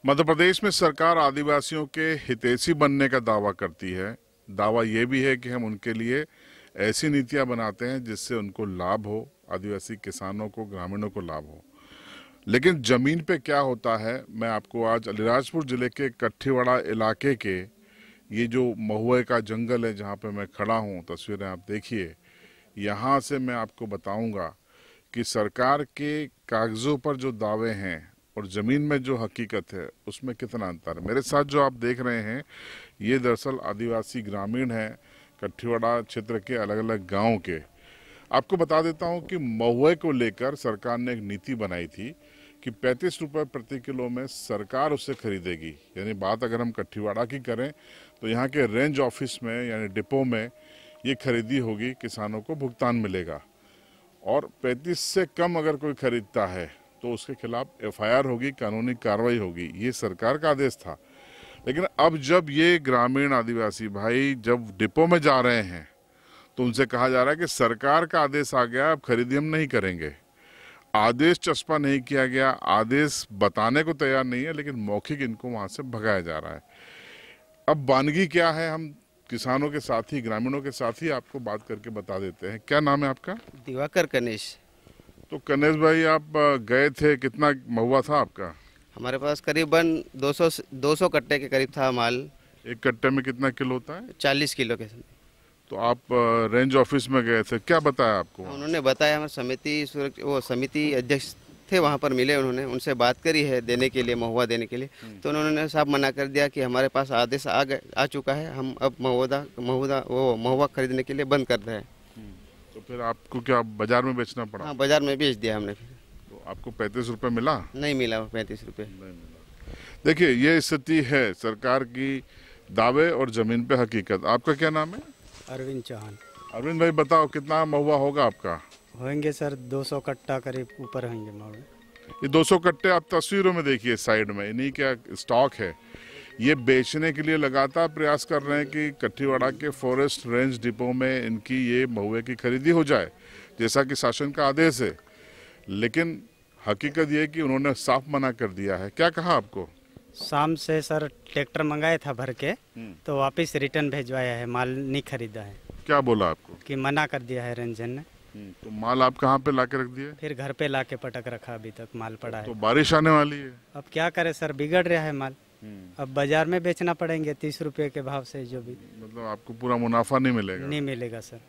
मध्य प्रदेश में सरकार आदिवासियों के हितैषी बनने का दावा करती है। दावा ये भी है कि हम उनके लिए ऐसी नीतियां बनाते हैं जिससे उनको लाभ हो, आदिवासी किसानों को, ग्रामीणों को लाभ हो। लेकिन जमीन पे क्या होता है, मैं आपको आज अलीराजपुर जिले के कठीवाड़ा इलाके के ये जो महुए का जंगल है जहाँ पे मैं खड़ा हूँ, तस्वीरें आप देखिए, यहाँ से मैं आपको बताऊंगा कि सरकार के कागजों पर जो दावे हैं और ज़मीन में जो हकीकत है उसमें कितना अंतर है। मेरे साथ जो आप देख रहे हैं ये दरअसल आदिवासी ग्रामीण हैं, कठीवाड़ा क्षेत्र के अलग अलग गाँव के। आपको बता देता हूं कि महुए को लेकर सरकार ने एक नीति बनाई थी कि 35 रुपये प्रति किलो में सरकार उसे खरीदेगी। यानी बात अगर हम कठीवाड़ा की करें तो यहाँ के रेंज ऑफिस में यानी डिपो में ये खरीदी होगी, किसानों को भुगतान मिलेगा। और 35 से कम अगर कोई खरीदता है तो उसके खिलाफ एफआईआर होगी, कानूनी कार्रवाई होगी। ये सरकार का आदेश था। लेकिन अब जब ये ग्रामीण आदिवासी भाई जब डिपो में जा रहे हैं तो उनसे कहा जा रहा है कि सरकार का आदेश आ गया, अब खरीदी हम नहीं करेंगे। आदेश चस्पा नहीं किया गया, आदेश बताने को तैयार नहीं है, लेकिन मौखिक इनको वहां से भगाया जा रहा है। अब वानगी क्या है, हम किसानों के साथ ही, ग्रामीणों के साथ ही आपको बात करके बता देते हैं। क्या नाम है आपका? दिवाकर कनेश। तो कनेश भाई, आप गए थे, कितना महुआ था आपका? हमारे पास करीबन 200 कट्टे के करीब था माल। एक कट्टे में कितना किलो होता है? 40 किलो के। तो आप रेंज ऑफिस में गए थे, क्या बताया आपको? उन्होंने बताया, हमारे वो समिति अध्यक्ष थे, वहाँ पर मिले, उन्होंने उनसे बात करी है देने के लिए, महुआ देने के लिए। तो उन्होंने साफ मना कर दिया कि हमारे पास आदेश आ चुका है, हम अब महुआ खरीदने के लिए बंद कर रहे हैं। तो फिर आपको क्या बाजार में बेचना पड़ा? हाँ, बाजार में बेच दिया हमने। फिर तो आपको 35 रुपये मिला? नहीं मिला, 35 रुपये नहीं मिला। देखिए, ये स्थिति है सरकार की, दावे और जमीन पे हकीकत। आपका क्या नाम है? अरविंद चौहान। अरविंद भाई, बताओ कितना महुआ होगा आपका? होंगे सर 200 कट्टा करीब ऊपर होंगे महुए। ये 200 कट्टे आप तस्वीरों में देखिए साइड में, इन्हीं का स्टॉक है। ये बेचने के लिए लगातार प्रयास कर रहे हैं कि कठीवाड़ा के फॉरेस्ट रेंज डिपो में इनकी ये महुए की खरीदी हो जाए, जैसा कि शासन का आदेश है। लेकिन हकीकत ये है कि उन्होंने साफ मना कर दिया है। क्या कहा आपको? शाम से सर ट्रैक्टर मंगाया था भर के, तो वापस रिटर्न भेजवाया है, माल नहीं खरीदा है। क्या बोला आपको? कि मना कर दिया है रेंजर ने। तो माल आप कहाँ पे ला के रख दिए? फिर घर पे ला के पटक रखा, अभी तक माल पड़ा है। तो बारिश आने वाली है, अब क्या करे सर, बिगड़ रहा है माल। अब बाजार में बेचना पड़ेंगे 30 रुपये के भाव से, जो भी। मतलब आपको पूरा मुनाफा नहीं मिलेगा? नहीं मिलेगा सर।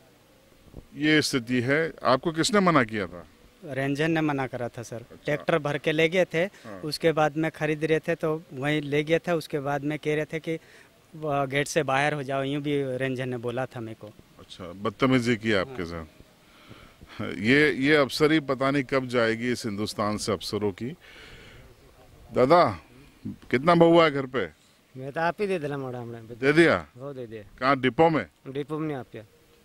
ये स्थिति है। आपको किसने मना किया था? रेंजर ने मना करा था सर। ट्रैक्टर भर के ले गए थे, उसके बाद में खरीद रहे थे तो वहीं ले गए थे। उसके बाद में कह रहे थे कि गेट से बाहर हो जाओ, यूं भी रेंजर ने बोला था मेरे को। अच्छा, बदतमीजी की आपके साथ। ये अफसरी पता नहीं कब जाएगी इस हिंदुस्तान से, अफसरों की। दादा, कितना महुआ है घर पे? मैं तो आप ही दे दिला मोड़ा, हमने दे दिया? वो दे दिया। कहाँ, डिपो में? डिपो में आप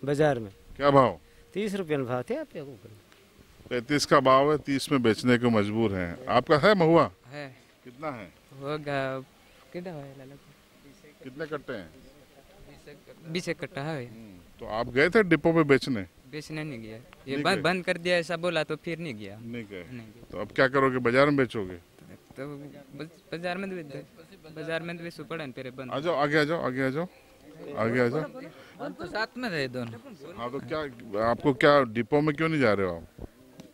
बाजार में। क्या भाव? 30 रुपये में भाव थे आप। 35 का भाव है, 30 में बेचने को मजबूर हैं। आपका है महुआ? है। कितना है? कितने कट्टे हैं? 20 कट्टा है। तो आप गए थे डिपो पे बेचने? बेचने नहीं गया, ये नहीं गए? बंद कर दिया ऐसा बोला तो फिर नहीं गया। नहीं गए? नहीं गया। तो अब क्या करोगे, बाजार में बेचोगे? तो बाजार में बेचो पड़ा फिर बंद। आ जाओ, आगे आ जाओ, आगे आ जाओ, आगे आ जाओ। हम तो साथ में रहे दोनों। हाँ, तो क्या आपको, क्या डिपो में क्यों नहीं जा रहे हो आप?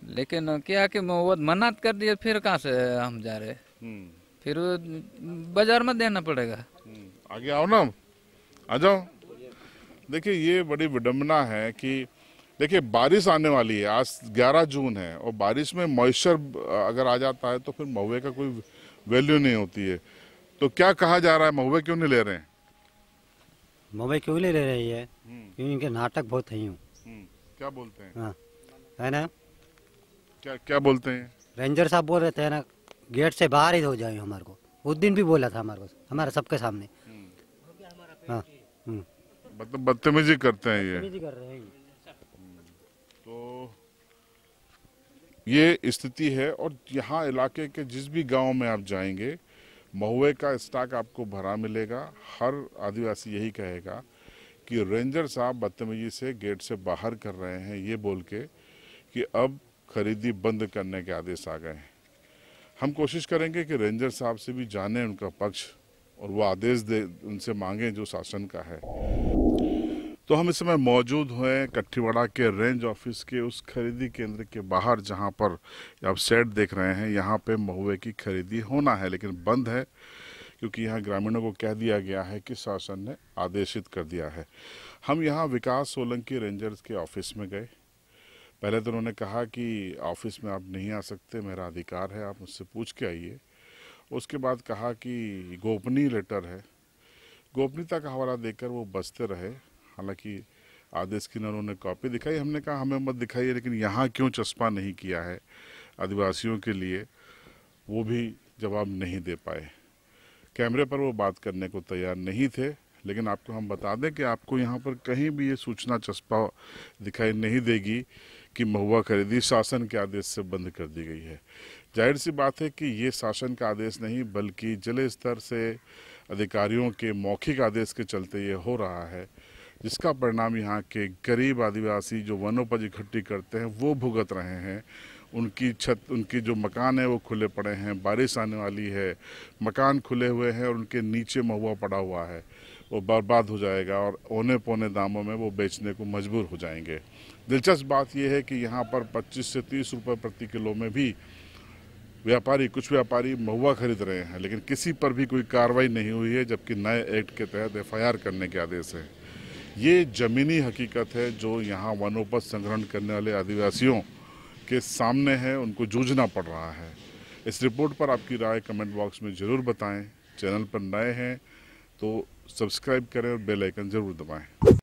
लेकिन क्या कि वो मना कर दिया, फिर कहाँ से हम जा रहे, फिर बाजार में देना पड़ेगा। आगे आओ ना, आ जाओ। देखिए, ये बड़ी विडंबना है कि देखिए बारिश आने वाली है, आज 11 जून है, और बारिश में मॉइस्चर अगर आ जाता है तो फिर महुए का कोई वैल्यू नहीं होती है। तो क्या कहा जा रहा है, महुए क्यों नहीं ले रहे हैं? मोबाइल क्यों ले रही है? क्योंकि इनके नाटक बहुत है यूँ। क्या बोलते हैं? हाँ, है ना। क्या क्या बोलते हैं? रेंजर साहब बोल रहे थे ना, गेट से बाहर ही हो जाए हमारे को। उस दिन भी बोला था हमारे को, हमारे सबके सामने। हाँ, मतलब बदतमीजी करते हैं ये। कर रहे हैं। तो ये स्थिति है। और यहाँ इलाके के जिस भी गांव में आप जाएंगे, महुए का स्टॉक आपको भरा मिलेगा। हर आदिवासी यही कहेगा कि रेंजर साहब बदतमीजी से गेट से बाहर कर रहे हैं, ये बोल के कि अब खरीदी बंद करने के आदेश आ गए हैं। हम कोशिश करेंगे कि रेंजर साहब से भी जाने उनका पक्ष और वो आदेश दे, उनसे मांगे जो शासन का है। तो हम इस समय मौजूद हैं कठीवाड़ा के रेंज ऑफिस के उस खरीदी केंद्र के बाहर, जहां पर आप शेड देख रहे हैं। यहाँ पे महुए की खरीदी होना है लेकिन बंद है, क्योंकि यहाँ ग्रामीणों को कह दिया गया है कि शासन ने आदेशित कर दिया है। हम यहाँ विकास सोलंकी रेंजर्स के ऑफिस में गए। पहले तो उन्होंने कहा कि ऑफिस में आप नहीं आ सकते, मेरा अधिकार है, आप मुझसे पूछ के आइए। उसके बाद कहा कि गोपनीय लेटर है, गोपनीयता का हवाला देकर वो बचते रहे। हालांकि आदेश की उन्होंने कॉपी दिखाई, हमने कहा हमें मत दिखाइए, लेकिन यहाँ क्यों चस्पा नहीं किया है आदिवासियों के लिए, वो भी जवाब नहीं दे पाए। कैमरे पर वो बात करने को तैयार नहीं थे। लेकिन आपको हम बता दें कि आपको यहाँ पर कहीं भी ये सूचना चस्पा दिखाई नहीं देगी कि महुआ खरीदी शासन के आदेश से बंद कर दी गई है। जाहिर सी बात है कि ये शासन का आदेश नहीं, बल्कि जिले स्तर से अधिकारियों के मौखिक आदेश के चलते ये हो रहा है, जिसका परिणाम यहाँ के गरीब आदिवासी जो वनोपज इकट्ठी करते हैं वो भुगत रहे हैं। उनकी छत, उनकी जो मकान है वो खुले पड़े हैं, बारिश आने वाली है, मकान खुले हुए हैं और उनके नीचे महुआ पड़ा हुआ है, वो बर्बाद हो जाएगा और औने पौने दामों में वो बेचने को मजबूर हो जाएंगे। दिलचस्प बात यह है कि यहाँ पर 25 से 30 रुपये प्रति किलो में भी कुछ व्यापारी महुआ खरीद रहे हैं, लेकिन किसी पर भी कोई कार्रवाई नहीं हुई है, जबकि नए एक्ट के तहत FIR करने के आदेश है। ये ज़मीनी हकीकत है जो यहाँ वनोपज संग्रहण करने वाले आदिवासियों के सामने है, उनको जूझना पड़ रहा है। इस रिपोर्ट पर आपकी राय कमेंट बॉक्स में ज़रूर बताएं। चैनल पर नए हैं तो सब्सक्राइब करें और बेल आइकन ज़रूर दबाएं।